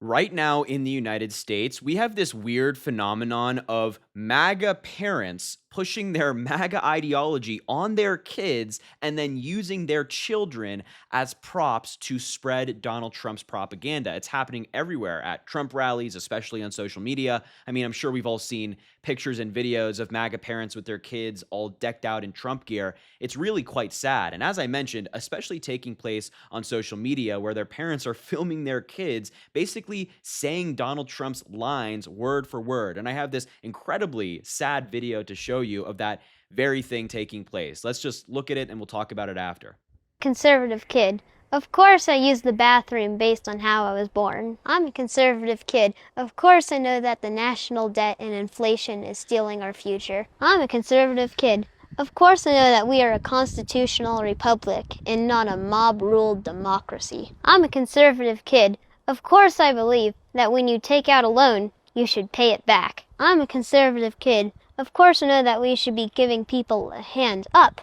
Right now in the United States, we have this weird phenomenon of MAGA parents pushing their MAGA ideology on their kids and then using their children as props to spread Donald Trump's propaganda. It's happening everywhere at Trump rallies, especially on social media. I mean, I'm sure we've all seen pictures and videos of MAGA parents with their kids all decked out in Trump gear. It's really quite sad. And as I mentioned, especially taking place on social media where their parents are filming their kids basically saying Donald Trump's lines word for word. And I have this incredibly sad video to show you of that very thing taking place. Let's just look at it and we'll talk about it after. Conservative kid. Of course I use the bathroom based on how I was born. I'm a conservative kid. Of course I know that the national debt and inflation is stealing our future. I'm a conservative kid. Of course I know that we are a constitutional republic and not a mob-ruled democracy. I'm a conservative kid. Of course I believe that when you take out a loan, you should pay it back. I'm a conservative kid. Of course I know that we should be giving people a hand up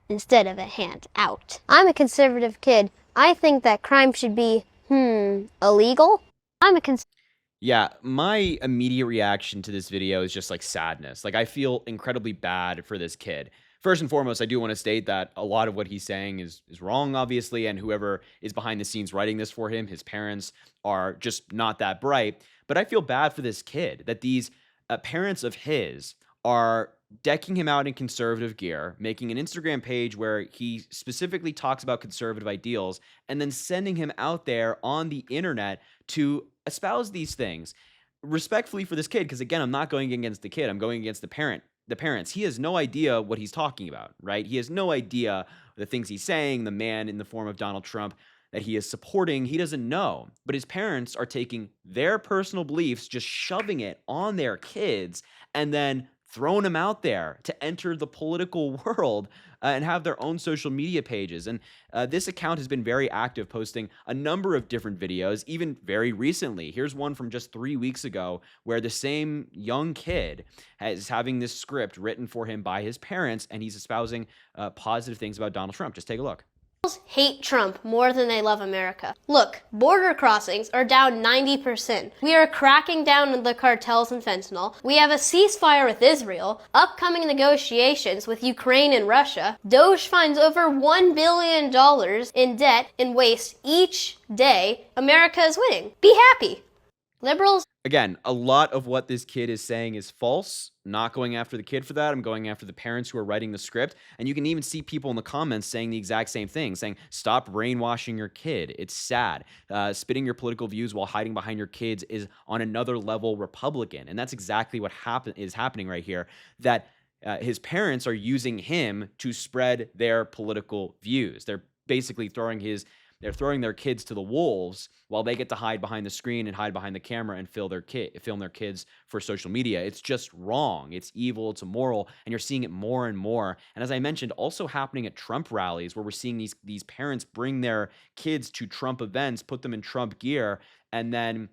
instead of a hand out. I'm a conservative kid. I think that crime should be, illegal. Yeah, my immediate reaction to this video is just like sadness. Like, I feel incredibly bad for this kid. First and foremost, I do want to state that a lot of what he's saying is wrong, obviously, and whoever is behind the scenes writing this for him, his parents, are just not that bright. But I feel bad for this kid that these parents of his are decking him out in conservative gear, making an Instagram page where he specifically talks about conservative ideals, and then sending him out there on the internet to espouse these things. Respectfully for this kid, because again, I'm not going against the kid, I'm going against the parents. He has no idea what he's talking about, right? He has no idea the things he's saying, the man in the form of Donald Trump that he is supporting, he doesn't know. But his parents are taking their personal beliefs, just shoving it on their kids, and then throwing them out there to enter the political world and have their own social media pages. And this account has been very active, posting a number of different videos, even very recently. Here's one from just 3 weeks ago where the same young kid is having this script written for him by his parents, and he's espousing positive things about Donald Trump. Just take a look. Hate Trump more than they love America. Look, border crossings are down 90%. We are cracking down on the cartels and fentanyl. We have a ceasefire with Israel, upcoming negotiations with Ukraine and Russia. Doge finds over $1 billion in debt and waste each day. America is winning. Be happy. Liberals. Again, a lot of what this kid is saying is false. Not going after the kid for that. I'm going after the parents who are writing the script. And you can even see people in the comments saying the exact same thing, saying, stop brainwashing your kid. It's sad. Spitting your political views while hiding behind your kids is on another level Republican. And that's exactly what is happening right here, that his parents are using him to spread their political views. They're basically they're throwing their kids to the wolves while they get to hide behind the screen and hide behind the camera and film their kids for social media. It's just wrong. It's evil. It's immoral. And you're seeing it more and more. And as I mentioned, also happening at Trump rallies where we're seeing these parents bring their kids to Trump events, put them in Trump gear, and then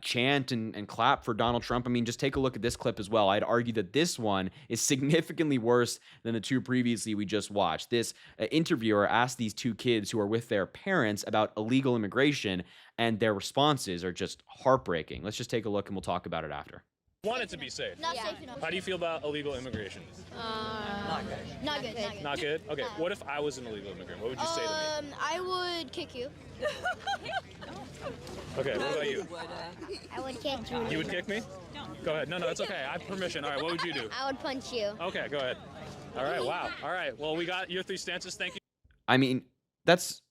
chant and clap for Donald Trump. I mean, just take a look at this clip as well. I'd argue that this one is significantly worse than the two previously we just watched. This interviewer asked these two kids who are with their parents about illegal immigration, and their responses are just heartbreaking. Let's just take a look and we'll talk about it after. Want it to be safe. Not safe enough. How do you feel about illegal immigration? Not good. Not good. Not good? Okay, what if I was an illegal immigrant? What would you say to me? I would kick you. Okay, what about you? I would kick you. You would kick me? Go ahead. No, it's okay. I have permission. All right, what would you do? I would punch you. Okay, go ahead. All right, wow. All right, well, we got your three stances. Thank you. I mean, that's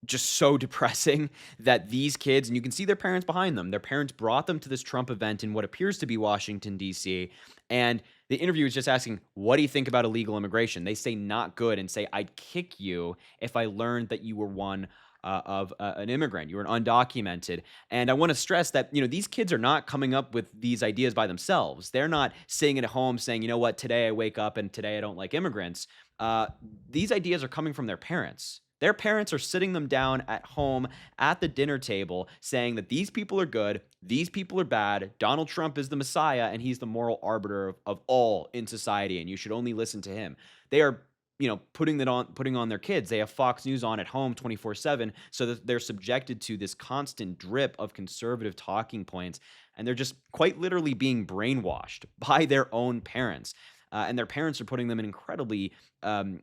just so depressing that these kids, and you can see their parents behind them, their parents brought them to this Trump event in what appears to be Washington, D.C., and the interview is just asking, what do you think about illegal immigration? They say not good and say, I'd kick you if I learned that you were one of an immigrant. You were an undocumented. And I want to stress that, these kids are not coming up with these ideas by themselves. They're not sitting at home saying, you know what, today I wake up and today I don't like immigrants. These ideas are coming from their parents. Their parents are sitting them down at home at the dinner table saying that these people are good, these people are bad, Donald Trump is the Messiah, and he's the moral arbiter of all in society, and you should only listen to him. They are putting on their kids. They have Fox News on at home 24/7, so that they're subjected to this constant drip of conservative talking points, and they're just quite literally being brainwashed by their own parents. And their parents are putting them in incredibly um,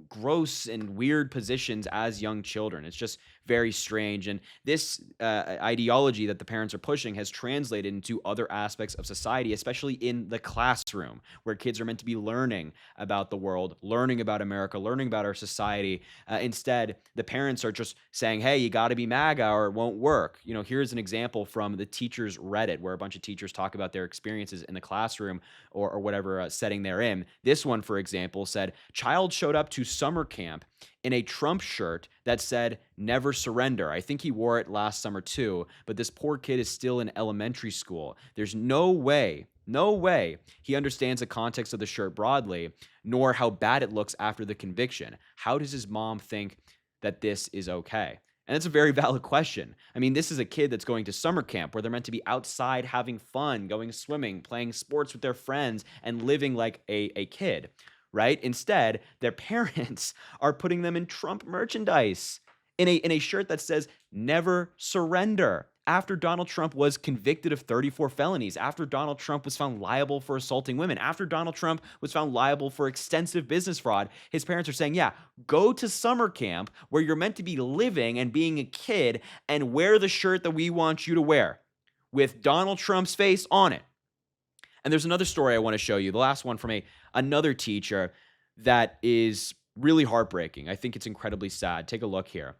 gross and weird positions as young children. It's just very strange. And this ideology that the parents are pushing has translated into other aspects of society, especially in the classroom, where kids are meant to be learning about the world, learning about America, learning about our society. Instead, the parents are just saying, hey, you got to be MAGA or it won't work. Here's an example from the teachers' Reddit, where a bunch of teachers talk about their experiences in the classroom or whatever setting they're in. This one, for example, said, child showed up to summer camp in a Trump shirt that said, never surrender. I think he wore it last summer too, but this poor kid is still in elementary school. There's no way he understands the context of the shirt broadly, nor how bad it looks after the conviction. How does his mom think that this is okay? And it's a very valid question. I mean, this is a kid that's going to summer camp where they're meant to be outside having fun, going swimming, playing sports with their friends, and living like a kid, right? Instead, their parents are putting them in Trump merchandise in a shirt that says never surrender. After Donald Trump was convicted of 34 felonies, after Donald Trump was found liable for assaulting women, after Donald Trump was found liable for extensive business fraud, his parents are saying, yeah, go to summer camp where you're meant to be living and being a kid and wear the shirt that we want you to wear with Donald Trump's face on it. And there's another story I want to show you, the last one from another teacher that is really heartbreaking. I think it's incredibly sad. Take a look here.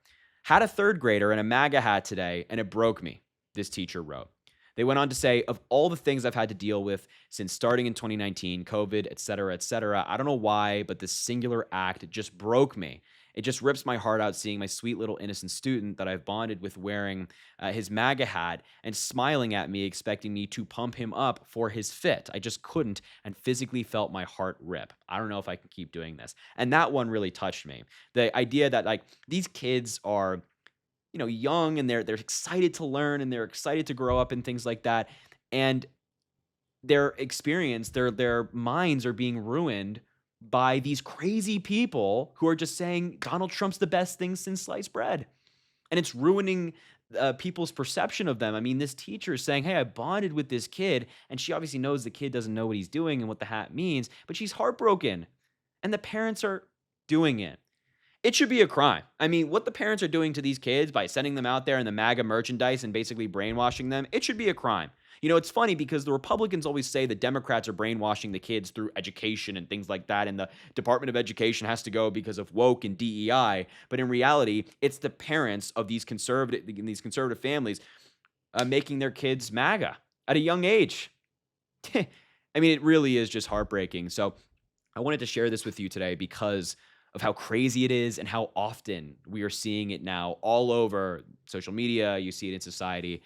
Had a third grader in a MAGA hat today, and it broke me, this teacher wrote. They went on to say, of all the things I've had to deal with since starting in 2019, COVID, et cetera, I don't know why, but this singular act just broke me. It just rips my heart out seeing my sweet little innocent student that I've bonded with wearing his MAGA hat and smiling at me, expecting me to pump him up for his fit. I just couldn't and physically felt my heart rip. I don't know if I can keep doing this. And that one really touched me. The idea that these kids are young and they're excited to learn and they're excited to grow up and things like that. And their experience, their minds are being ruined by these crazy people who are just saying Donald Trump's the best thing since sliced bread. And it's ruining people's perception of them. I mean, this teacher is saying, hey, I bonded with this kid, and she obviously knows the kid doesn't know what he's doing and what the hat means, but she's heartbroken. And the parents are doing it. It should be a crime. I mean, what the parents are doing to these kids by sending them out there in the MAGA merchandise and basically brainwashing them, it should be a crime. It's funny because the Republicans always say the Democrats are brainwashing the kids through education and things like that, and the Department of Education has to go because of woke and DEI. But in reality, it's the parents of these conservative families making their kids MAGA at a young age. I mean, it really is just heartbreaking. So I wanted to share this with you today because of how crazy it is and how often we are seeing it now all over social media. You see it in society.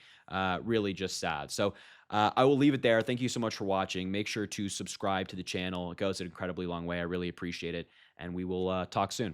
Really just sad. So I will leave it there. Thank you so much for watching. Make sure to subscribe to the channel. It goes an incredibly long way. I really appreciate it. And we will talk soon.